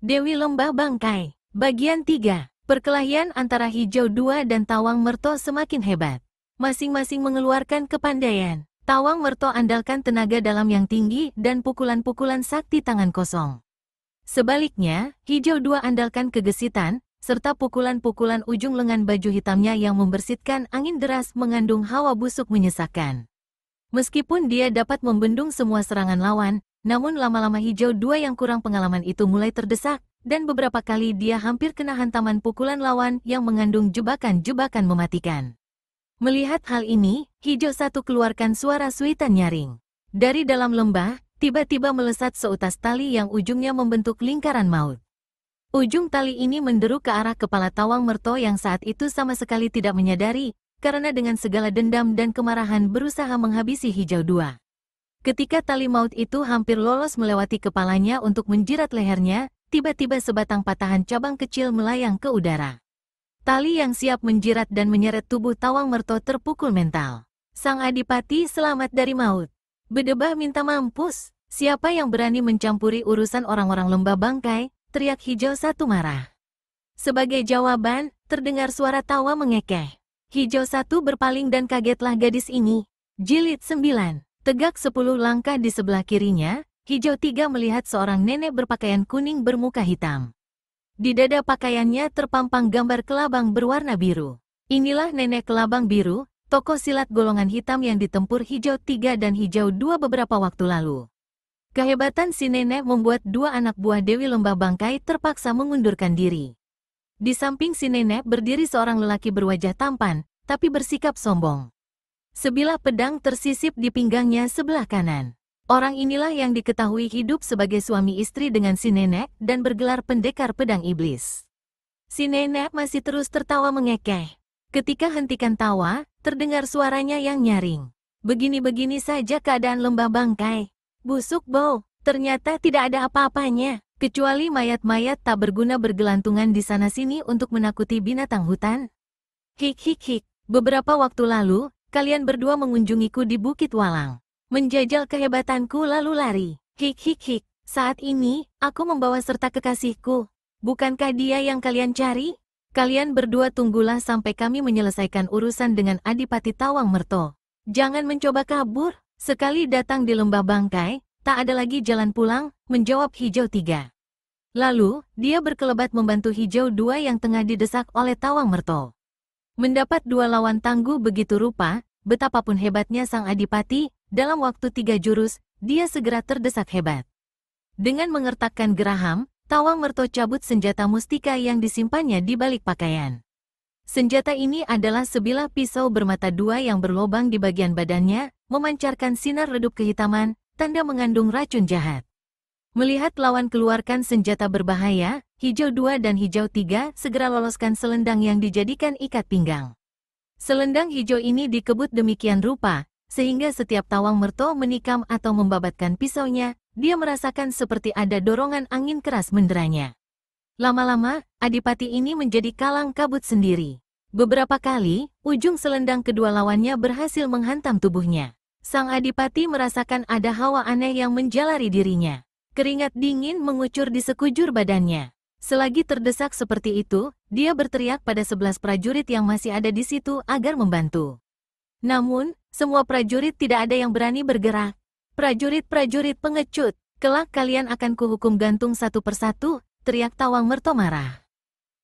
Dewi Lembah Bangkai. Bagian 3. Perkelahian antara Hijau 2 dan Tawang Merto semakin hebat. Masing-masing mengeluarkan kepandaian. Tawang Merto andalkan tenaga dalam yang tinggi dan pukulan-pukulan sakti tangan kosong. Sebaliknya, Hijau 2 andalkan kegesitan, serta pukulan-pukulan ujung lengan baju hitamnya yang membersihkan angin deras mengandung hawa busuk menyesakkan. Meskipun dia dapat membendung semua serangan lawan, namun lama-lama Hijau 2 yang kurang pengalaman itu mulai terdesak, dan beberapa kali dia hampir kena hantaman pukulan lawan yang mengandung jebakan-jebakan mematikan. Melihat hal ini, Hijau 1 keluarkan suara suitan nyaring. Dari dalam lembah, tiba-tiba melesat seutas tali yang ujungnya membentuk lingkaran maut. Ujung tali ini menderu ke arah kepala Tawang Merto yang saat itu sama sekali tidak menyadari, karena dengan segala dendam dan kemarahan berusaha menghabisi Hijau 2. Ketika tali maut itu hampir lolos melewati kepalanya untuk menjirat lehernya, tiba-tiba sebatang patahan cabang kecil melayang ke udara. Tali yang siap menjirat dan menyeret tubuh Tawang Merto terpukul mental. Sang Adipati selamat dari maut. Bedebah minta mampus. Siapa yang berani mencampuri urusan orang-orang Lembah Bangkai? Teriak Hijau 1 marah. Sebagai jawaban, terdengar suara tawa mengekeh. Hijau 1 berpaling dan kagetlah gadis ini. Jilid 9. Tegak 10 langkah di sebelah kirinya, Hijau 3 melihat seorang nenek berpakaian kuning bermuka hitam. Di dada pakaiannya terpampang gambar kelabang berwarna biru. Inilah nenek kelabang biru, tokoh silat golongan hitam yang ditempur Hijau 3 dan Hijau 2 beberapa waktu lalu. Kehebatan si nenek membuat dua anak buah Dewi Lembah Bangkai terpaksa mengundurkan diri. Di samping si nenek berdiri seorang lelaki berwajah tampan, tapi bersikap sombong. Sebilah pedang tersisip di pinggangnya sebelah kanan. Orang inilah yang diketahui hidup sebagai suami istri dengan si nenek dan bergelar pendekar pedang iblis. Si nenek masih terus tertawa mengekeh. Ketika hentikan tawa, terdengar suaranya yang nyaring. Begini-begini saja keadaan Lembah Bangkai. Busuk bau, ternyata tidak ada apa-apanya, kecuali mayat-mayat tak berguna bergelantungan di sana-sini untuk menakuti binatang hutan. Hik hik hik, beberapa waktu lalu, kalian berdua mengunjungiku di Bukit Walang. Menjajal kehebatanku lalu lari. Hik hik hik, saat ini, aku membawa serta kekasihku. Bukankah dia yang kalian cari? Kalian berdua tunggulah sampai kami menyelesaikan urusan dengan Adipati Tawang Merto. Jangan mencoba kabur. Sekali datang di Lembah Bangkai, tak ada lagi jalan pulang, menjawab Hijau 3. Lalu, dia berkelebat membantu Hijau 2 yang tengah didesak oleh Tawang Merto. Mendapat dua lawan tangguh begitu rupa, betapapun hebatnya sang Adipati, dalam waktu 3 jurus, dia segera terdesak hebat. Dengan mengertakkan geraham, Tawang Merto cabut senjata mustika yang disimpannya di balik pakaian. Senjata ini adalah sebilah pisau bermata dua yang berlobang di bagian badannya, memancarkan sinar redup kehitaman, tanda mengandung racun jahat. Melihat lawan keluarkan senjata berbahaya, Hijau 2 dan Hijau 3 segera loloskan selendang yang dijadikan ikat pinggang. Selendang hijau ini dikebut demikian rupa, sehingga setiap Tawang Merto menikam atau membabatkan pisaunya, dia merasakan seperti ada dorongan angin keras menderanya. Lama-lama, Adipati ini menjadi kalang kabut sendiri. Beberapa kali, ujung selendang kedua lawannya berhasil menghantam tubuhnya. Sang Adipati merasakan ada hawa aneh yang menjalari dirinya. Keringat dingin mengucur di sekujur badannya. Selagi terdesak seperti itu, dia berteriak pada 11 prajurit yang masih ada di situ agar membantu. Namun, semua prajurit tidak ada yang berani bergerak. Prajurit-prajurit pengecut, kelak kalian akan kuhukum gantung satu persatu, teriak Tawang Merto marah.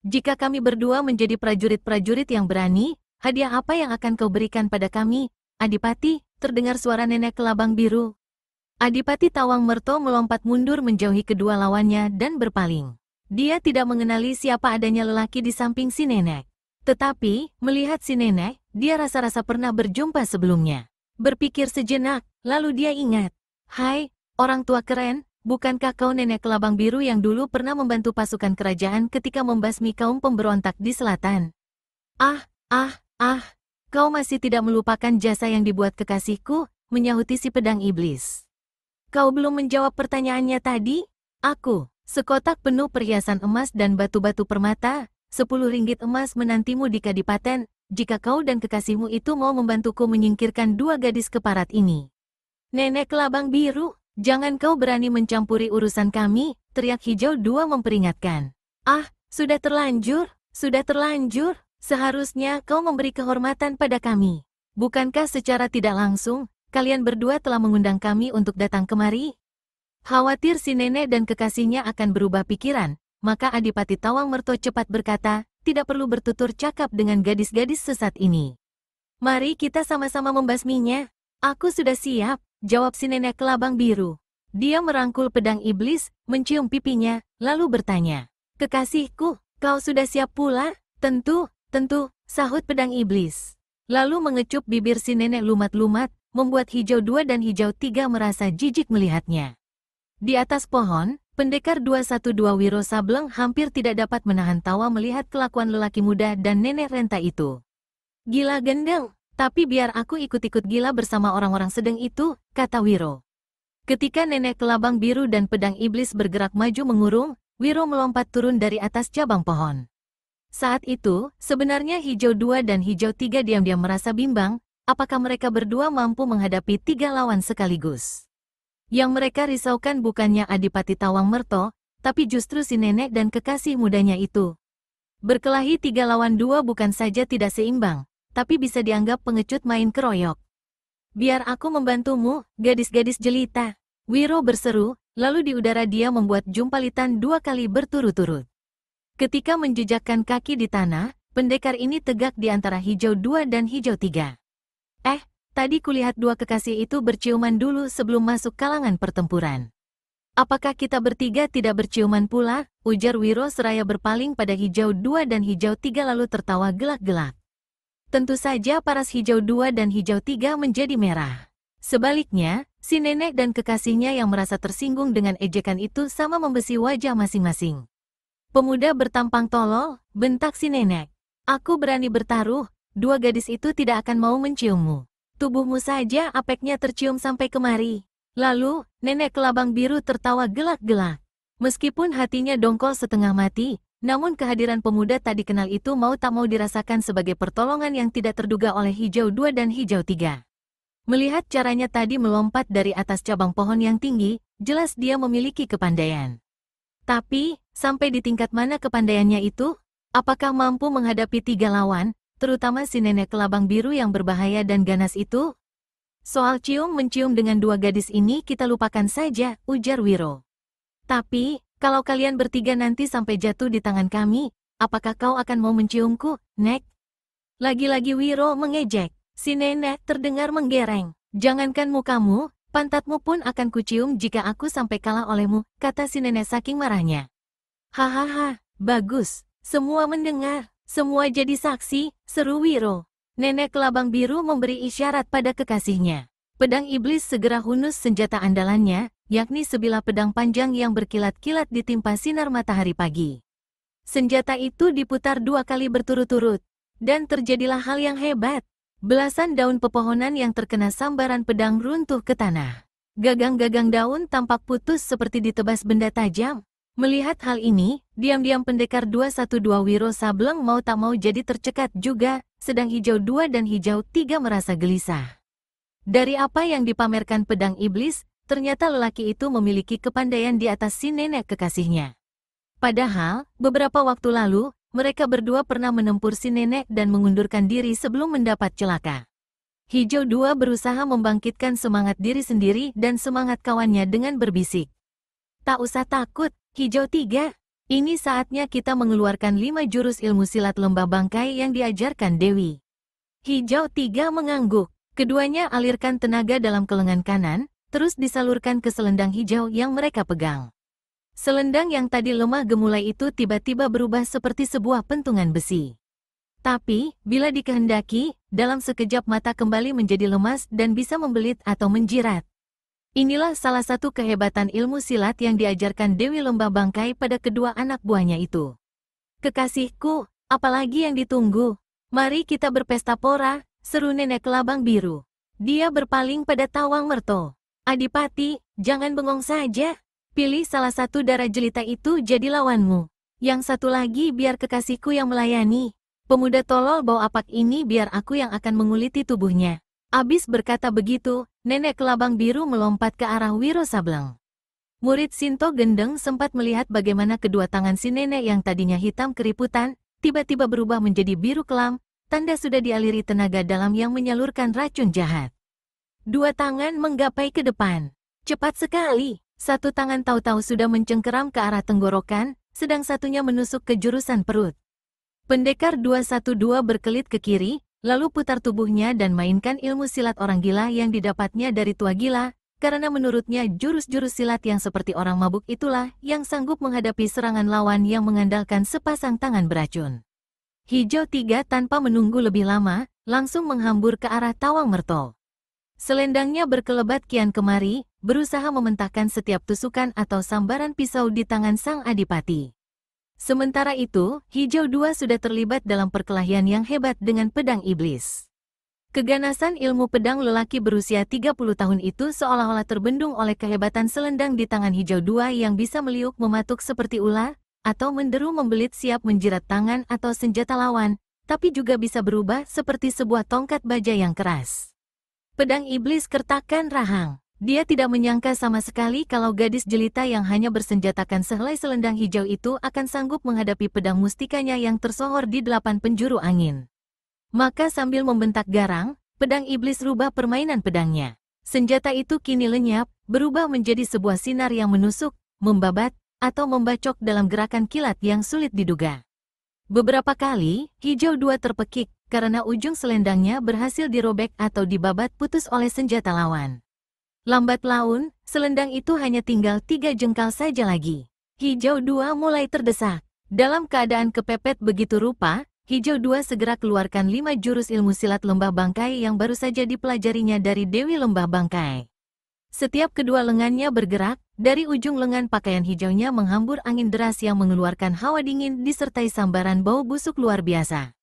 Jika kami berdua menjadi prajurit-prajurit yang berani, hadiah apa yang akan kau berikan pada kami, Adipati? Terdengar suara nenek kelabang biru. Adipati Tawang Merto melompat mundur menjauhi kedua lawannya dan berpaling. Dia tidak mengenali siapa adanya lelaki di samping si nenek. Tetapi, melihat si nenek, dia rasa-rasa pernah berjumpa sebelumnya. Berpikir sejenak, lalu dia ingat. Hai, orang tua keren, bukankah kau nenek kelabang biru yang dulu pernah membantu pasukan kerajaan ketika membasmi kaum pemberontak di selatan? Kau masih tidak melupakan jasa yang dibuat kekasihku, menyahuti si pedang iblis. Kau belum menjawab pertanyaannya tadi? Aku, sekotak penuh perhiasan emas dan batu-batu permata, 10 ringgit emas menantimu di Kadipaten, jika kau dan kekasihmu itu mau membantuku menyingkirkan dua gadis keparat ini. Nenek kelabang biru, Jangan kau berani mencampuri urusan kami, teriak Hijau Dua memperingatkan. Ah, sudah terlanjur, sudah terlanjur. Seharusnya kau memberi kehormatan pada kami. Bukankah secara tidak langsung, kalian berdua telah mengundang kami untuk datang kemari? Khawatir si nenek dan kekasihnya akan berubah pikiran, maka Adipati Tawang Merto cepat berkata, tidak perlu bertutur cakap dengan gadis-gadis sesat ini. Mari kita sama-sama membasminya. Aku sudah siap, jawab si nenek kelabang biru. Dia merangkul pedang iblis, mencium pipinya, lalu bertanya, kekasihku, kau sudah siap pula? Tentu, sahut pedang iblis. Lalu mengecup bibir si nenek lumat-lumat, membuat Hijau Dua dan Hijau Tiga merasa jijik melihatnya. Di atas pohon, pendekar 212 Wiro Sableng hampir tidak dapat menahan tawa melihat kelakuan lelaki muda dan nenek renta itu. Gila gendeng, tapi biar aku ikut-ikut gila bersama orang-orang sedang itu, kata Wiro. Ketika nenek kelabang biru dan pedang iblis bergerak maju mengurung, Wiro melompat turun dari atas cabang pohon. Saat itu, sebenarnya Hijau Dua dan Hijau Tiga diam-diam merasa bimbang, apakah mereka berdua mampu menghadapi 3 lawan sekaligus. Yang mereka risaukan bukannya Adipati Tawang Merto, tapi justru si nenek dan kekasih mudanya itu. Berkelahi 3 lawan 2 bukan saja tidak seimbang, tapi bisa dianggap pengecut main keroyok. Biar aku membantumu, gadis-gadis jelita, Wiro berseru, lalu di udara dia membuat jumpalitan 2 kali berturut-turut. Ketika menjejakkan kaki di tanah, pendekar ini tegak di antara Hijau Dua dan Hijau Tiga. Tadi kulihat 2 kekasih itu berciuman dulu sebelum masuk kalangan pertempuran. Apakah kita bertiga tidak berciuman pula? Ujar Wiro seraya berpaling pada Hijau Dua dan Hijau Tiga lalu tertawa gelak-gelak. Tentu saja paras Hijau Dua dan Hijau Tiga menjadi merah. Sebaliknya, si nenek dan kekasihnya yang merasa tersinggung dengan ejekan itu sama membesi wajah masing-masing. Pemuda bertampang tolol, bentak si nenek. Aku berani bertaruh, 2 gadis itu tidak akan mau menciummu. Tubuhmu saja apeknya tercium sampai kemari. Lalu, nenek kelabang biru tertawa gelak-gelak. Meskipun hatinya dongkol setengah mati, namun kehadiran pemuda tak dikenal itu mau tak mau dirasakan sebagai pertolongan yang tidak terduga oleh Hijau Dua dan Hijau Tiga. Melihat caranya tadi melompat dari atas cabang pohon yang tinggi, jelas dia memiliki kepandaian. Tapi, sampai di tingkat mana kepandaiannya itu? Apakah mampu menghadapi 3 lawan, terutama si nenek kelabang biru yang berbahaya dan ganas itu? Soal cium-mencium dengan 2 gadis ini kita lupakan saja, ujar Wiro. Tapi, kalau kalian bertiga nanti sampai jatuh di tangan kami, apakah kau akan mau menciumku, Nek? Lagi-lagi Wiro mengejek. Si nenek terdengar menggereng. Jangankan mukamu, pantatmu pun akan kucium jika aku sampai kalah olehmu, kata si nenek saking marahnya. Hahaha, bagus. Semua mendengar, semua jadi saksi, seru Wiro. Nenek kelabang biru memberi isyarat pada kekasihnya. Pedang iblis segera hunus senjata andalannya, yakni sebilah pedang panjang yang berkilat-kilat ditimpa sinar matahari pagi. Senjata itu diputar 2 kali berturut-turut, dan terjadilah hal yang hebat. Belasan daun pepohonan yang terkena sambaran pedang runtuh ke tanah. Gagang-gagang daun tampak putus seperti ditebas benda tajam. Melihat hal ini, diam-diam pendekar 212 Wiro Sableng mau tak mau jadi tercekat juga, sedang Hijau Dua dan Hijau Tiga merasa gelisah. Dari apa yang dipamerkan pedang iblis, ternyata lelaki itu memiliki kepandaian di atas si nenek kekasihnya. Padahal, beberapa waktu lalu, mereka berdua pernah menempur si nenek dan mengundurkan diri sebelum mendapat celaka. Hijau Dua berusaha membangkitkan semangat diri sendiri dan semangat kawannya dengan berbisik. Tak usah takut, Hijau Tiga. Ini saatnya kita mengeluarkan 5 jurus ilmu silat lembah bangkai yang diajarkan Dewi. Hijau Tiga mengangguk. Keduanya alirkan tenaga dalam kelengan kanan, terus disalurkan ke selendang hijau yang mereka pegang. Selendang yang tadi lemah gemulai itu tiba-tiba berubah seperti sebuah pentungan besi. Tapi, bila dikehendaki, dalam sekejap mata kembali menjadi lemas dan bisa membelit atau menjirat. Inilah salah satu kehebatan ilmu silat yang diajarkan Dewi Lembah Bangkai pada kedua anak buahnya itu. Kekasihku, apalagi yang ditunggu? Mari kita berpesta pora, seru nenek kelabang biru. Dia berpaling pada Tawang Merto. Adipati, jangan bengong saja. Pilih salah satu darah jelita itu jadi lawanmu. Yang satu lagi biar kekasihku yang melayani. Pemuda tolol bau apak ini biar aku yang akan menguliti tubuhnya. Abis berkata begitu, nenek kelabang biru melompat ke arah Wiro Sableng. Murid Sinto Gendeng sempat melihat bagaimana kedua tangan si nenek yang tadinya hitam keriputan, tiba-tiba berubah menjadi biru kelam, tanda sudah dialiri tenaga dalam yang menyalurkan racun jahat. Dua tangan menggapai ke depan. Cepat sekali, satu tangan tahu-tahu sudah mencengkeram ke arah tenggorokan, sedang satunya menusuk ke jurusan perut. Pendekar 212 berkelit ke kiri, lalu putar tubuhnya dan mainkan ilmu silat orang gila yang didapatnya dari tua gila, karena menurutnya jurus-jurus silat yang seperti orang mabuk itulah yang sanggup menghadapi serangan lawan yang mengandalkan sepasang tangan beracun. Hijau 3 tanpa menunggu lebih lama, langsung menghambur ke arah Tawang Merto. Selendangnya berkelebat kian kemari, berusaha mementahkan setiap tusukan atau sambaran pisau di tangan sang adipati. Sementara itu, Hijau 2 sudah terlibat dalam perkelahian yang hebat dengan pedang iblis. Keganasan ilmu pedang lelaki berusia 30 tahun itu seolah-olah terbendung oleh kehebatan selendang di tangan Hijau 2 yang bisa meliuk mematuk seperti ular, atau menderu membelit siap menjirat tangan atau senjata lawan, tapi juga bisa berubah seperti sebuah tongkat baja yang keras. Pedang iblis kertakan rahang. Dia tidak menyangka sama sekali kalau gadis jelita yang hanya bersenjatakan sehelai selendang hijau itu akan sanggup menghadapi pedang mustikanya yang tersohor di 8 penjuru angin. Maka sambil membentak garang, pedang iblis rubah permainan pedangnya. Senjata itu kini lenyap, berubah menjadi sebuah sinar yang menusuk, membabat, atau membacok dalam gerakan kilat yang sulit diduga. Beberapa kali, Hijau 2 terpekik, karena ujung selendangnya berhasil dirobek atau dibabat putus oleh senjata lawan. Lambat laun, selendang itu hanya tinggal 3 jengkal saja lagi. Hijau 2 mulai terdesak. Dalam keadaan kepepet begitu rupa, Hijau 2 segera keluarkan 5 jurus ilmu silat lembah bangkai yang baru saja dipelajarinya dari Dewi Lembah Bangkai. Setiap kedua lengannya bergerak, dari ujung lengan pakaian hijaunya menghambur angin deras yang mengeluarkan hawa dingin disertai sambaran bau busuk luar biasa.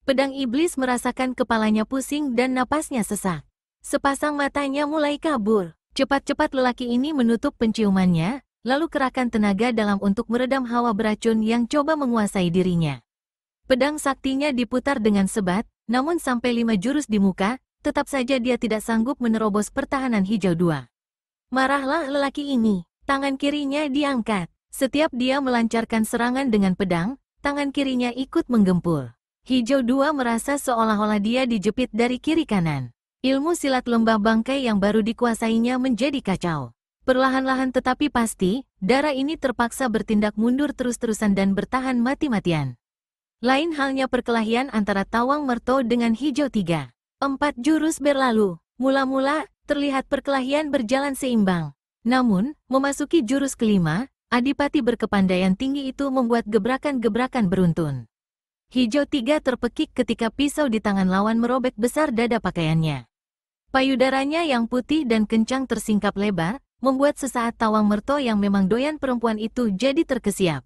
Pedang iblis merasakan kepalanya pusing dan napasnya sesak. Sepasang matanya mulai kabur. Cepat-cepat lelaki ini menutup penciumannya, lalu kerahkan tenaga dalam untuk meredam hawa beracun yang coba menguasai dirinya. Pedang saktinya diputar dengan sebat, namun sampai 5 jurus di muka, tetap saja dia tidak sanggup menerobos pertahanan Hijau 2. Marahlah lelaki ini, tangan kirinya diangkat. Setiap dia melancarkan serangan dengan pedang, tangan kirinya ikut menggempur. Hijau 2 merasa seolah-olah dia dijepit dari kiri kanan. Ilmu silat lembah bangkai yang baru dikuasainya menjadi kacau. Perlahan-lahan tetapi pasti, darah ini terpaksa bertindak mundur terus-terusan dan bertahan mati-matian. Lain halnya perkelahian antara Tawang Merto dengan Hijau 3. 4 jurus berlalu. Mula-mula, terlihat perkelahian berjalan seimbang. Namun, memasuki jurus kelima, adipati berkepandaian tinggi itu membuat gebrakan-gebrakan beruntun. Hijau 3 terpekik ketika pisau di tangan lawan merobek besar dada pakaiannya. Payudaranya yang putih dan kencang tersingkap lebar, membuat sesaat Tawang Merto yang memang doyan perempuan itu jadi terkesiap.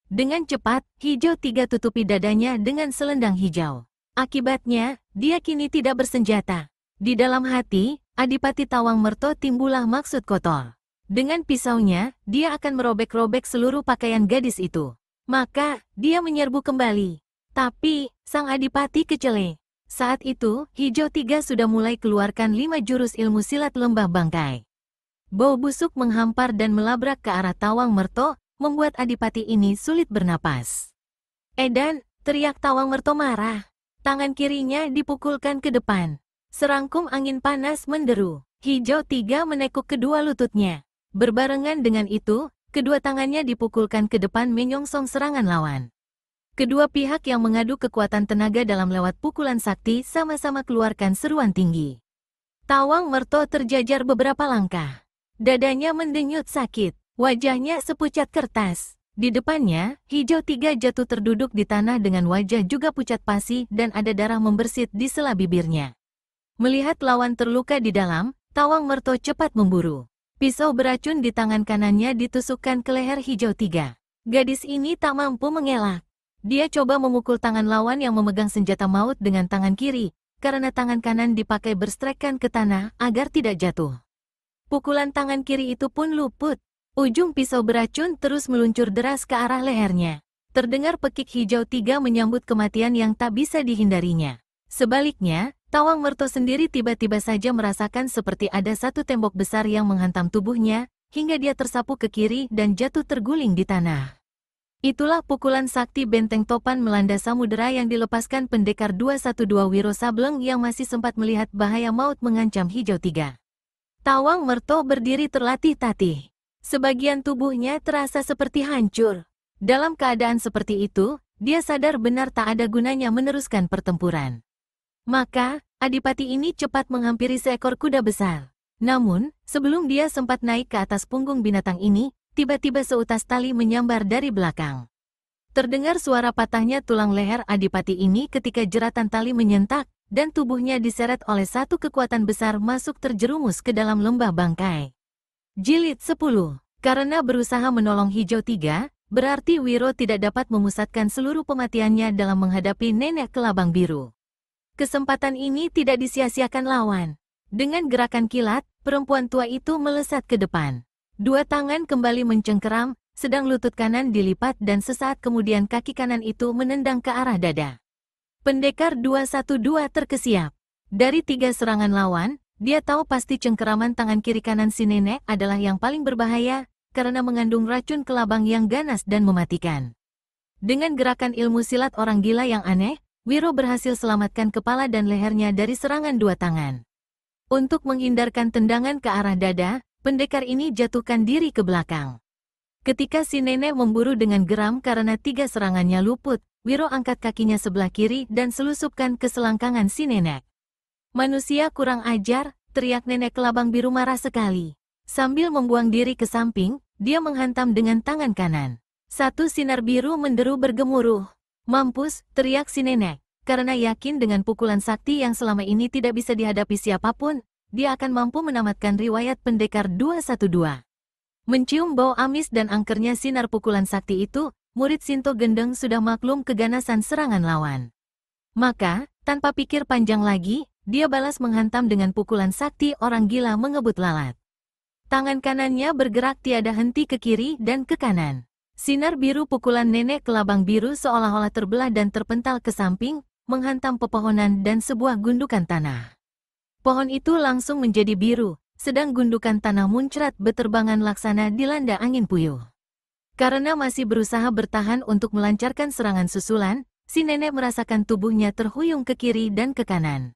Dengan cepat, Hijau 3 tutupi dadanya dengan selendang hijau. Akibatnya, dia kini tidak bersenjata. Di dalam hati, Adipati Tawang Merto timbullah maksud kotor. Dengan pisaunya, dia akan merobek-robek seluruh pakaian gadis itu. Maka, dia menyerbu kembali. Tapi, sang adipati kecele. Saat itu, Hijau 3 sudah mulai keluarkan 5 jurus ilmu silat lembah bangkai. Bau busuk menghampar dan melabrak ke arah Tawang Merto, membuat adipati ini sulit bernapas. Edan, teriak Tawang Merto marah. Tangan kirinya dipukulkan ke depan. Serangkum angin panas menderu. Hijau 3 menekuk kedua lututnya. Berbarengan dengan itu, kedua tangannya dipukulkan ke depan menyongsong serangan lawan. Kedua pihak yang mengadu kekuatan tenaga dalam lewat pukulan sakti sama-sama keluarkan seruan tinggi. Tawang Merto terjajar beberapa langkah. Dadanya mendenyut sakit. Wajahnya sepucat kertas. Di depannya, Hijau 3 jatuh terduduk di tanah dengan wajah juga pucat pasi dan ada darah membersit di sela bibirnya. Melihat lawan terluka di dalam, Tawang Merto cepat memburu. Pisau beracun di tangan kanannya ditusukkan ke leher Hijau 3. Gadis ini tak mampu mengelak. Dia coba memukul tangan lawan yang memegang senjata maut dengan tangan kiri, karena tangan kanan dipakai berstrekan ke tanah agar tidak jatuh. Pukulan tangan kiri itu pun luput. Ujung pisau beracun terus meluncur deras ke arah lehernya. Terdengar pekik Hijau 3 menyambut kematian yang tak bisa dihindarinya. Sebaliknya, Tawang Merto sendiri tiba-tiba saja merasakan seperti ada satu tembok besar yang menghantam tubuhnya, hingga dia tersapu ke kiri dan jatuh terguling di tanah. Itulah pukulan sakti benteng topan melanda samudera yang dilepaskan pendekar 212 Wiro Sableng yang masih sempat melihat bahaya maut mengancam Hijau 3. Tawang Merto berdiri terlatih-tatih. Sebagian tubuhnya terasa seperti hancur. Dalam keadaan seperti itu, dia sadar benar tak ada gunanya meneruskan pertempuran. Maka, adipati ini cepat menghampiri seekor kuda besar. Namun, sebelum dia sempat naik ke atas punggung binatang ini, tiba-tiba seutas tali menyambar dari belakang. Terdengar suara patahnya tulang leher adipati ini ketika jeratan tali menyentak, dan tubuhnya diseret oleh satu kekuatan besar masuk terjerumus ke dalam lembah bangkai. Jilid 10. Karena berusaha menolong Hijau 3, berarti Wiro tidak dapat memusatkan seluruh pematiannya dalam menghadapi nenek kelabang biru. Kesempatan ini tidak disia-siakan lawan. Dengan gerakan kilat, perempuan tua itu melesat ke depan. Dua tangan kembali mencengkeram, sedang lutut kanan dilipat dan sesaat kemudian kaki kanan itu menendang ke arah dada. Pendekar 212 terkesiap. Dari 3 serangan lawan, dia tahu pasti cengkeraman tangan kiri kanan si nenek adalah yang paling berbahaya, karena mengandung racun kelabang yang ganas dan mematikan. Dengan gerakan ilmu silat orang gila yang aneh, Wiro berhasil selamatkan kepala dan lehernya dari serangan dua tangan. Untuk menghindarkan tendangan ke arah dada, pendekar ini jatuhkan diri ke belakang. Ketika si nenek memburu dengan geram karena 3 serangannya luput, Wiro angkat kakinya sebelah kiri dan selusupkan ke selangkangan si nenek. Manusia kurang ajar, teriak nenek kelabang biru marah sekali. Sambil membuang diri ke samping, dia menghantam dengan tangan kanan. Satu sinar biru menderu bergemuruh. Mampus, teriak si nenek. Karena yakin dengan pukulan sakti yang selama ini tidak bisa dihadapi siapapun, dia akan mampu menamatkan riwayat pendekar 212. Mencium bau amis dan angkernya sinar pukulan sakti itu, murid Sinto Gendeng sudah maklum keganasan serangan lawan. Maka, tanpa pikir panjang lagi, dia balas menghantam dengan pukulan sakti orang gila mengebut lalat. Tangan kanannya bergerak tiada henti ke kiri dan ke kanan. Sinar biru pukulan nenek kelabang biru seolah-olah terbelah dan terpental ke samping, menghantam pepohonan dan sebuah gundukan tanah. Pohon itu langsung menjadi biru, sedang gundukan tanah muncrat beterbangan laksana dilanda angin puyuh. Karena masih berusaha bertahan untuk melancarkan serangan susulan, si nenek merasakan tubuhnya terhuyung ke kiri dan ke kanan.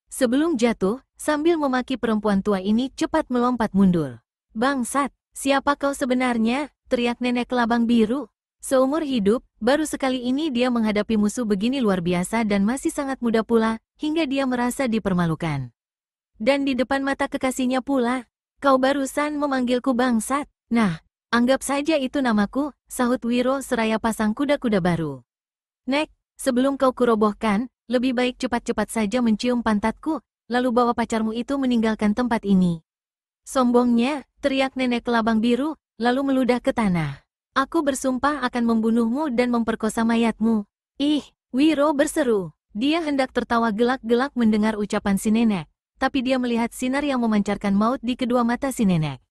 Sebelum jatuh, sambil memaki perempuan tua ini cepat melompat mundur. "Bangsat, siapa kau sebenarnya?" teriak nenek kelabang biru. Seumur hidup, baru sekali ini dia menghadapi musuh begini luar biasa dan masih sangat muda pula, hingga dia merasa dipermalukan. Dan di depan mata kekasihnya pula. "Kau barusan memanggilku bangsat." "Nah, anggap saja itu namaku," sahut Wiro seraya pasang kuda-kuda baru. "Nek, sebelum kau kurobohkan, lebih baik cepat-cepat saja mencium pantatku, lalu bawa pacarmu itu meninggalkan tempat ini." Sombongnya, teriak nenek kelabang biru, lalu meludah ke tanah. "Aku bersumpah akan membunuhmu dan memperkosa mayatmu." "Ih," Wiro berseru. Dia hendak tertawa gelak-gelak mendengar ucapan si nenek, tapi dia melihat sinar yang memancarkan maut di kedua mata si nenek.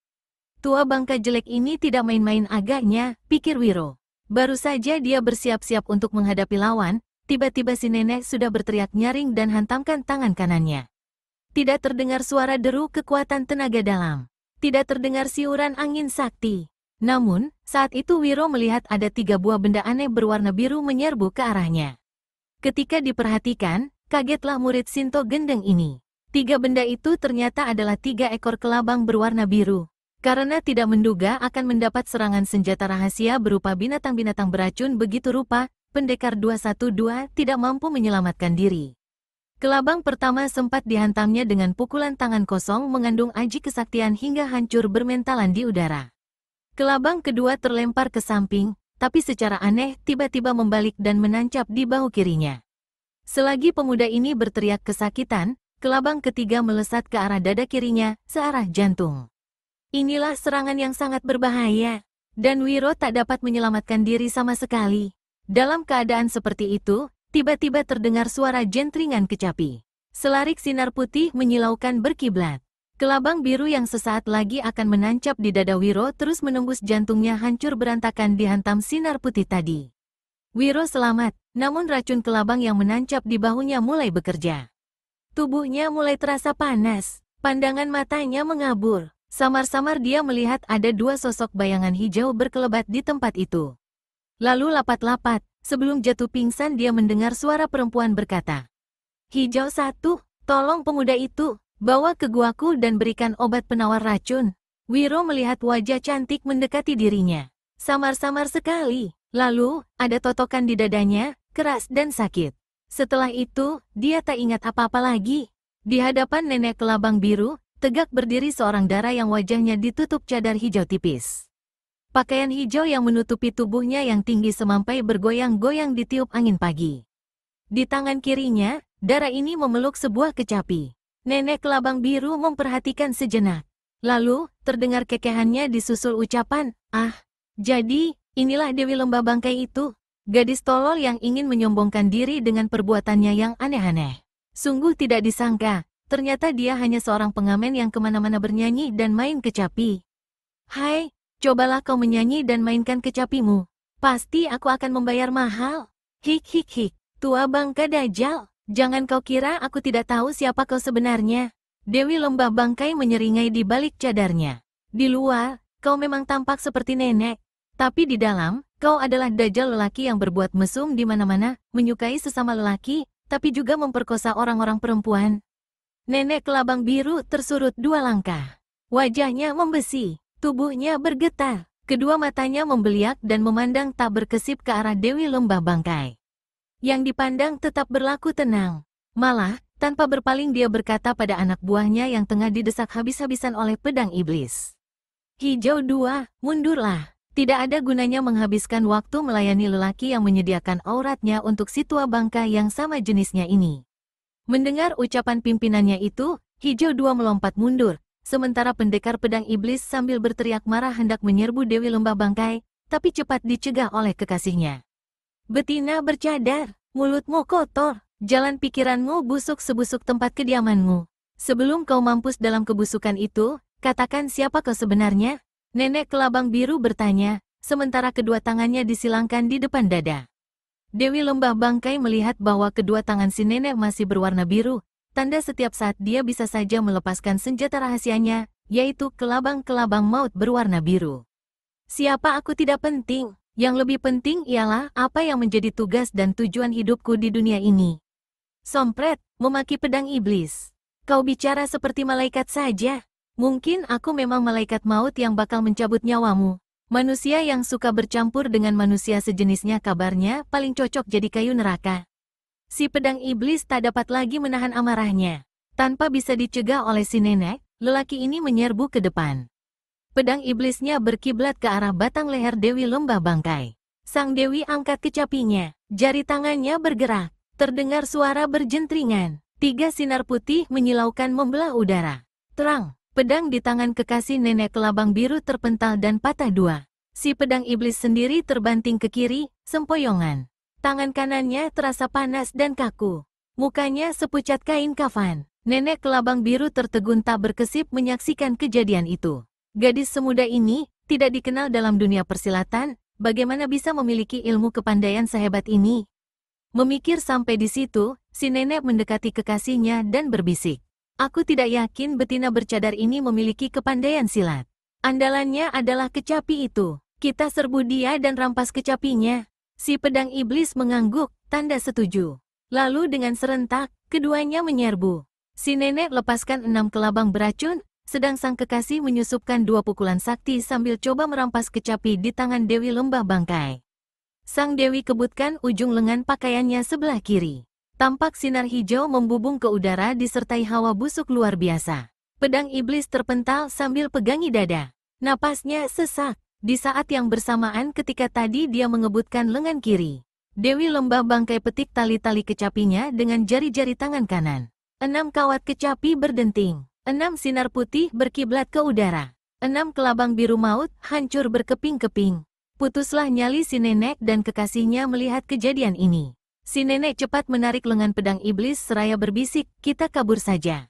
Tua bangka jelek ini tidak main-main agaknya, pikir Wiro. Baru saja dia bersiap-siap untuk menghadapi lawan, tiba-tiba si nenek sudah berteriak nyaring dan hantamkan tangan kanannya. Tidak terdengar suara deru kekuatan tenaga dalam. Tidak terdengar siuran angin sakti. Namun, saat itu Wiro melihat ada 3 buah benda aneh berwarna biru menyerbu ke arahnya. Ketika diperhatikan, kagetlah murid Sinto Gendeng ini. 3 benda itu ternyata adalah 3 ekor kelabang berwarna biru. Karena tidak menduga akan mendapat serangan senjata rahasia berupa binatang-binatang beracun begitu rupa, pendekar 212 tidak mampu menyelamatkan diri. Kelabang pertama sempat dihantamnya dengan pukulan tangan kosong mengandung aji kesaktian hingga hancur bermentalan di udara. Kelabang kedua terlempar ke samping, tapi secara aneh tiba-tiba membalik dan menancap di bahu kirinya. Selagi pemuda ini berteriak kesakitan, kelabang ketiga melesat ke arah dada kirinya, searah jantung. Inilah serangan yang sangat berbahaya, dan Wiro tak dapat menyelamatkan diri sama sekali. Dalam keadaan seperti itu, tiba-tiba terdengar suara jentringan kecapi. Selarik sinar putih menyilaukan berkiblat. Kelabang biru yang sesaat lagi akan menancap di dada Wiro terus menembus jantungnya hancur berantakan dihantam sinar putih tadi. Wiro selamat, namun racun kelabang yang menancap di bahunya mulai bekerja. Tubuhnya mulai terasa panas, pandangan matanya mengabur. Samar-samar dia melihat ada dua sosok bayangan hijau berkelebat di tempat itu. Lalu lapat-lapat, sebelum jatuh pingsan dia mendengar suara perempuan berkata, "Hijau satu, tolong pemuda itu, bawa ke guaku dan berikan obat penawar racun." Wiro melihat wajah cantik mendekati dirinya. Samar-samar sekali, lalu ada totokan di dadanya, keras dan sakit. Setelah itu, dia tak ingat apa-apa lagi. Di hadapan nenek kelabang biru, tegak berdiri seorang dara yang wajahnya ditutup cadar hijau tipis. Pakaian hijau yang menutupi tubuhnya yang tinggi semampai bergoyang-goyang ditiup angin pagi. Di tangan kirinya, dara ini memeluk sebuah kecapi. Nenek kelabang biru memperhatikan sejenak. Lalu, terdengar kekehannya disusul ucapan, "Ah, jadi, inilah Dewi Lembah Bangkai itu." Gadis tolol yang ingin menyombongkan diri dengan perbuatannya yang aneh-aneh. Sungguh tidak disangka. Ternyata dia hanya seorang pengamen yang kemana-mana bernyanyi dan main kecapi. "Hai, cobalah kau menyanyi dan mainkan kecapimu. Pasti aku akan membayar mahal." "Hik hik hik, tua bangka dajal, jangan kau kira aku tidak tahu siapa kau sebenarnya." Dewi Lembah Bangkai menyeringai di balik cadarnya. "Di luar, kau memang tampak seperti nenek. Tapi di dalam, kau adalah dajal lelaki yang berbuat mesum di mana-mana, menyukai sesama lelaki, tapi juga memperkosa orang-orang perempuan." Nenek kelabang biru tersurut dua langkah. Wajahnya membesi, tubuhnya bergetar. Kedua matanya membeliak dan memandang tak berkesip ke arah Dewi Lembah Bangkai. Yang dipandang tetap berlaku tenang. Malah, tanpa berpaling dia berkata pada anak buahnya yang tengah didesak habis-habisan oleh pedang iblis. "Hijau dua, mundurlah. Tidak ada gunanya menghabiskan waktu melayani lelaki yang menyediakan auratnya untuk si tua bangka yang sama jenisnya ini." Mendengar ucapan pimpinannya itu, Hijau Dua melompat mundur, sementara pendekar pedang iblis sambil berteriak marah hendak menyerbu Dewi Lembah Bangkai, tapi cepat dicegah oleh kekasihnya. "Betina bercadar, mulutmu kotor, jalan pikiranmu busuk sebusuk tempat kediamanmu. Sebelum kau mampus dalam kebusukan itu, katakan siapa kau sebenarnya?" Nenek kelabang biru bertanya, sementara kedua tangannya disilangkan di depan dada. Dewi Lembah Bangkai melihat bahwa kedua tangan si nenek masih berwarna biru, tanda setiap saat dia bisa saja melepaskan senjata rahasianya, yaitu kelabang-kelabang maut berwarna biru. "Siapa aku tidak penting, yang lebih penting ialah apa yang menjadi tugas dan tujuan hidupku di dunia ini." Sompret, memaki pedang iblis. "Kau bicara seperti malaikat saja. Mungkin aku memang malaikat maut yang bakal mencabut nyawamu. Manusia yang suka bercampur dengan manusia sejenisnya kabarnya paling cocok jadi kayu neraka." Si pedang iblis tak dapat lagi menahan amarahnya. Tanpa bisa dicegah oleh si nenek, lelaki ini menyerbu ke depan. Pedang iblisnya berkiblat ke arah batang leher Dewi Lembah Bangkai. Sang Dewi angkat kecapinya, jari tangannya bergerak. Terdengar suara berjentringan. 3 sinar putih menyilaukan membelah udara. Terang. Pedang di tangan kekasih nenek kelabang biru terpental dan patah dua. Si pedang iblis sendiri terbanting ke kiri, sempoyongan. Tangan kanannya terasa panas dan kaku. Mukanya sepucat kain kafan. Nenek kelabang biru tertegun tak berkesip menyaksikan kejadian itu. Gadis semuda ini, tidak dikenal dalam dunia persilatan, bagaimana bisa memiliki ilmu kepandaian sehebat ini? Memikir sampai di situ, si nenek mendekati kekasihnya dan berbisik. "Aku tidak yakin betina bercadar ini memiliki kepandaian silat. Andalannya adalah kecapi itu. Kita serbu dia dan rampas kecapinya." Si pedang iblis mengangguk, tanda setuju. Lalu dengan serentak, keduanya menyerbu. Si nenek lepaskan 6 kelabang beracun, sedang sang kekasih menyusupkan 2 pukulan sakti sambil coba merampas kecapi di tangan Dewi Lembah Bangkai. Sang Dewi kebutkan ujung lengan pakaiannya sebelah kiri. Tampak sinar hijau membubung ke udara disertai hawa busuk luar biasa. Pedang iblis terpental sambil pegangi dada. Napasnya sesak. Di saat yang bersamaan ketika tadi dia mengebutkan lengan kiri, Dewi Lembah Bangkai petik tali-tali kecapinya dengan jari-jari tangan kanan. 6 kawat kecapi berdenting. 6 sinar putih berkiblat ke udara. 6 kelabang biru maut hancur berkeping-keping. Putuslah nyali si nenek dan kekasihnya melihat kejadian ini. Si nenek cepat menarik lengan pedang iblis seraya berbisik, "Kita kabur saja."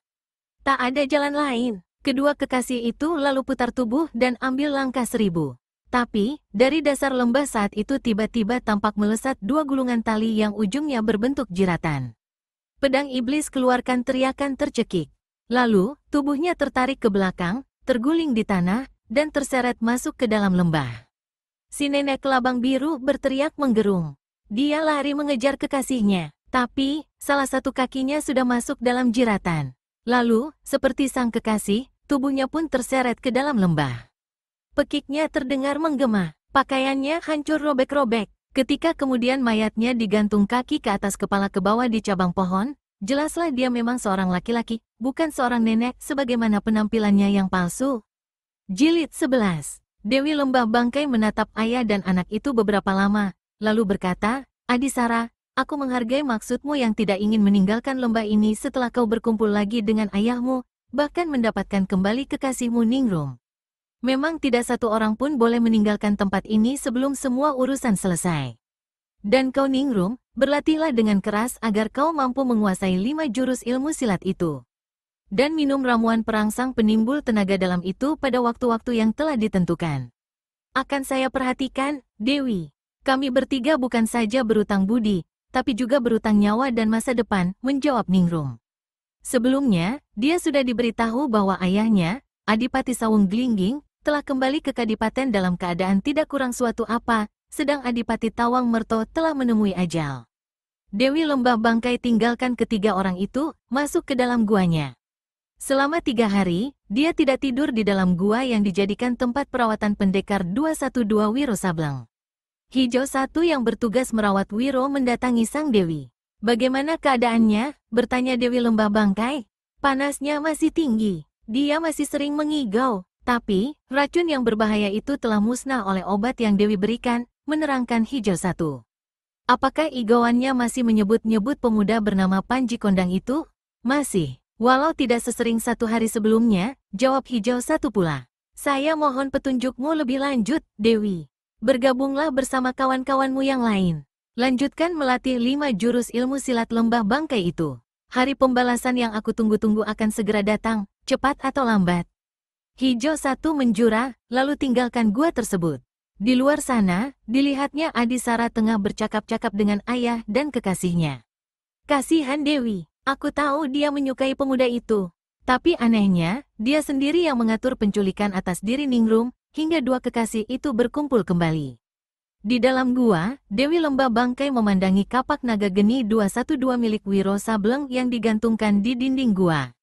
Tak ada jalan lain. Kedua kekasih itu lalu putar tubuh dan ambil langkah 1000. Tapi, dari dasar lembah saat itu tiba-tiba tampak melesat 2 gulungan tali yang ujungnya berbentuk jiratan. Pedang iblis keluarkan teriakan tercekik. Lalu, tubuhnya tertarik ke belakang, terguling di tanah, dan terseret masuk ke dalam lembah. Si nenek kelabang biru berteriak menggerung. Dia lari mengejar kekasihnya, tapi salah satu kakinya sudah masuk dalam jeratan. Lalu, seperti sang kekasih, tubuhnya pun terseret ke dalam lembah. Pekiknya terdengar menggema, pakaiannya hancur robek-robek. Ketika kemudian mayatnya digantung kaki ke atas kepala ke bawah di cabang pohon, jelaslah dia memang seorang laki-laki, bukan seorang nenek sebagaimana penampilannya yang palsu. Jilid 11. Dewi Lembah Bangkai menatap ayah dan anak itu beberapa lama, lalu berkata, Adisara, aku menghargai maksudmu yang tidak ingin meninggalkan lembah ini setelah kau berkumpul lagi dengan ayahmu, bahkan mendapatkan kembali kekasihmu Ningrum. Memang tidak satu orang pun boleh meninggalkan tempat ini sebelum semua urusan selesai. Dan kau Ningrum, berlatihlah dengan keras agar kau mampu menguasai 5 jurus ilmu silat itu. Dan minum ramuan perangsang penimbul tenaga dalam itu pada waktu-waktu yang telah ditentukan. Akan saya perhatikan, Dewi. Kami bertiga bukan saja berutang budi, tapi juga berutang nyawa dan masa depan, menjawab Ningrum. Sebelumnya, dia sudah diberitahu bahwa ayahnya, Adipati Sawung Glingging, telah kembali ke Kadipaten dalam keadaan tidak kurang suatu apa, sedang Adipati Tawang Merto telah menemui ajal. Dewi Lembah Bangkai tinggalkan ketiga orang itu, masuk ke dalam guanya. Selama 3 hari, dia tidak tidur di dalam gua yang dijadikan tempat perawatan pendekar 212 Wiro Sableng. Hijau 1 yang bertugas merawat Wiro mendatangi sang Dewi. Bagaimana keadaannya? Bertanya Dewi Lembah Bangkai. Panasnya masih tinggi. Dia masih sering mengigau. Tapi, racun yang berbahaya itu telah musnah oleh obat yang Dewi berikan, menerangkan Hijau 1. Apakah igauannya masih menyebut-nyebut pemuda bernama Panji Kondang itu? Masih. Walau tidak sesering 1 hari sebelumnya, jawab Hijau 1 pula. Saya mohon petunjukmu lebih lanjut, Dewi. Bergabunglah bersama kawan-kawanmu yang lain. Lanjutkan melatih 5 jurus ilmu silat Lembah Bangkai itu. Hari pembalasan yang aku tunggu-tunggu akan segera datang, cepat atau lambat. Hijau 1 menjura, lalu tinggalkan gua tersebut. Di luar sana, dilihatnya Adisara tengah bercakap-cakap dengan ayah dan kekasihnya. Kasihan Dewi. Aku tahu dia menyukai pemuda itu. Tapi anehnya, dia sendiri yang mengatur penculikan atas diri Ningrum, hingga 2 kekasih itu berkumpul kembali. Di dalam gua, Dewi Lembah Bangkai memandangi kapak naga geni 212 milik Wiro Sableng yang digantungkan di dinding gua.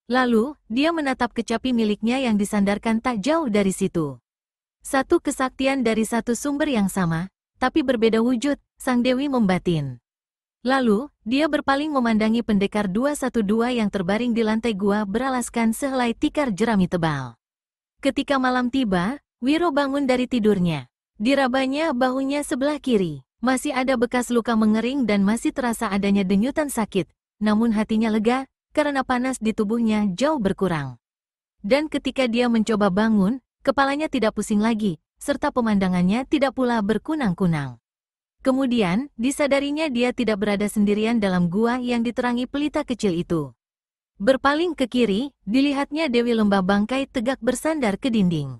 Lalu, dia menatap kecapi miliknya yang disandarkan tak jauh dari situ. Satu kesaktian dari satu sumber yang sama, tapi berbeda wujud, sang Dewi membatin. Lalu, dia berpaling memandangi pendekar 212 yang terbaring di lantai gua beralaskan sehelai tikar jerami tebal. Ketika malam tiba, Wiro bangun dari tidurnya. Dirabanya bahunya sebelah kiri. Masih ada bekas luka mengering dan masih terasa adanya denyutan sakit, namun hatinya lega, karena panas di tubuhnya jauh berkurang. Dan ketika dia mencoba bangun, kepalanya tidak pusing lagi, serta pemandangannya tidak pula berkunang-kunang. Kemudian, disadarinya dia tidak berada sendirian dalam gua yang diterangi pelita kecil itu. Berpaling ke kiri, dilihatnya Dewi Lembah Bangkai tegak bersandar ke dinding.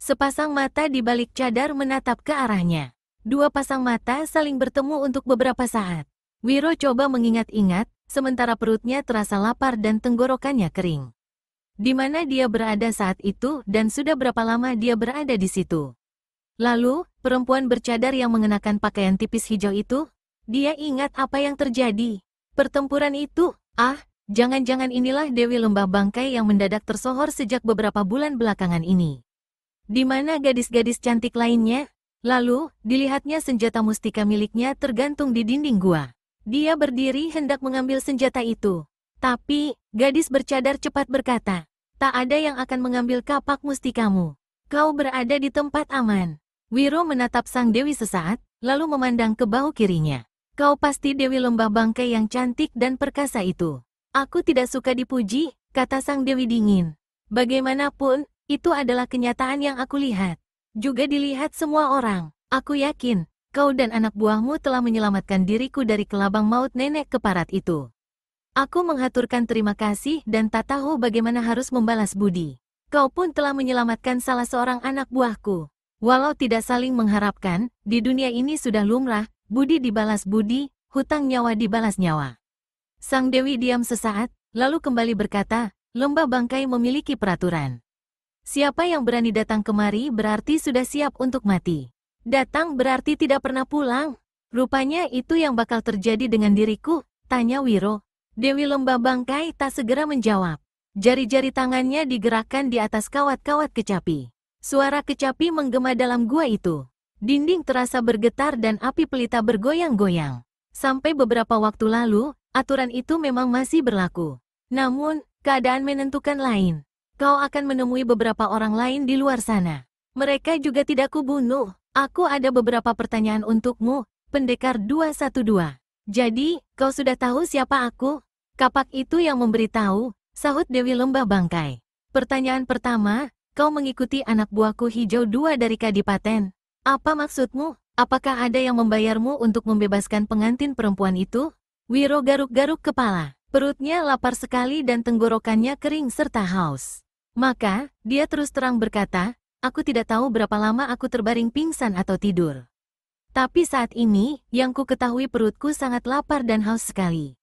Sepasang mata di balik cadar menatap ke arahnya. 2 pasang mata saling bertemu untuk beberapa saat. Wiro coba mengingat-ingat, sementara perutnya terasa lapar dan tenggorokannya kering. Di mana dia berada saat itu dan sudah berapa lama dia berada di situ? Lalu, perempuan bercadar yang mengenakan pakaian tipis hijau itu, dia ingat apa yang terjadi. Pertempuran itu, jangan-jangan inilah Dewi Lembah Bangkai yang mendadak tersohor sejak beberapa bulan belakangan ini. Di mana gadis-gadis cantik lainnya? Lalu, dilihatnya senjata mustika miliknya tergantung di dinding gua. Dia berdiri hendak mengambil senjata itu. Tapi, gadis bercadar cepat berkata, tak ada yang akan mengambil kapak mustikamu. Kau berada di tempat aman. Wiro menatap sang Dewi sesaat, lalu memandang ke bahu kirinya. Kau pasti Dewi Lembah Bangkai yang cantik dan perkasa itu. Aku tidak suka dipuji, kata sang Dewi dingin. Bagaimanapun, itu adalah kenyataan yang aku lihat. Juga dilihat semua orang. Aku yakin, kau dan anak buahmu telah menyelamatkan diriku dari kelabang maut nenek keparat itu. Aku menghaturkan terima kasih dan tak tahu bagaimana harus membalas budi. Kau pun telah menyelamatkan salah seorang anak buahku. Walau tidak saling mengharapkan, di dunia ini sudah lumrah, budi dibalas budi, hutang nyawa dibalas nyawa. Sang Dewi diam sesaat, lalu kembali berkata, lembah bangkai memiliki peraturan. Siapa yang berani datang kemari berarti sudah siap untuk mati. Datang berarti tidak pernah pulang. Rupanya itu yang bakal terjadi dengan diriku, tanya Wiro. Dewi lembah bangkai tak segera menjawab. Jari-jari tangannya digerakkan di atas kawat-kawat kecapi. Suara kecapi menggema dalam gua itu. Dinding terasa bergetar dan api pelita bergoyang-goyang. Sampai beberapa waktu lalu, aturan itu memang masih berlaku. Namun, keadaan menentukan lain. Kau akan menemui beberapa orang lain di luar sana. Mereka juga tidak kubunuh. Aku ada beberapa pertanyaan untukmu, Pendekar 212. Jadi, kau sudah tahu siapa aku? Kapak itu yang memberitahu, sahut Dewi Lembah Bangkai. Pertanyaan pertama, kau mengikuti anak buahku Hijau 2 dari Kadipaten. Apa maksudmu? Apakah ada yang membayarmu untuk membebaskan pengantin perempuan itu? Wiro garuk-garuk kepala. Perutnya lapar sekali dan tenggorokannya kering serta haus. Maka, dia terus terang berkata, aku tidak tahu berapa lama aku terbaring pingsan atau tidur. Tapi saat ini, yang ku ketahui perutku sangat lapar dan haus sekali.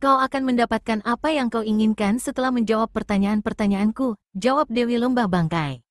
Kau akan mendapatkan apa yang kau inginkan setelah menjawab pertanyaan-pertanyaanku, jawab Dewi Lembah Bangkai.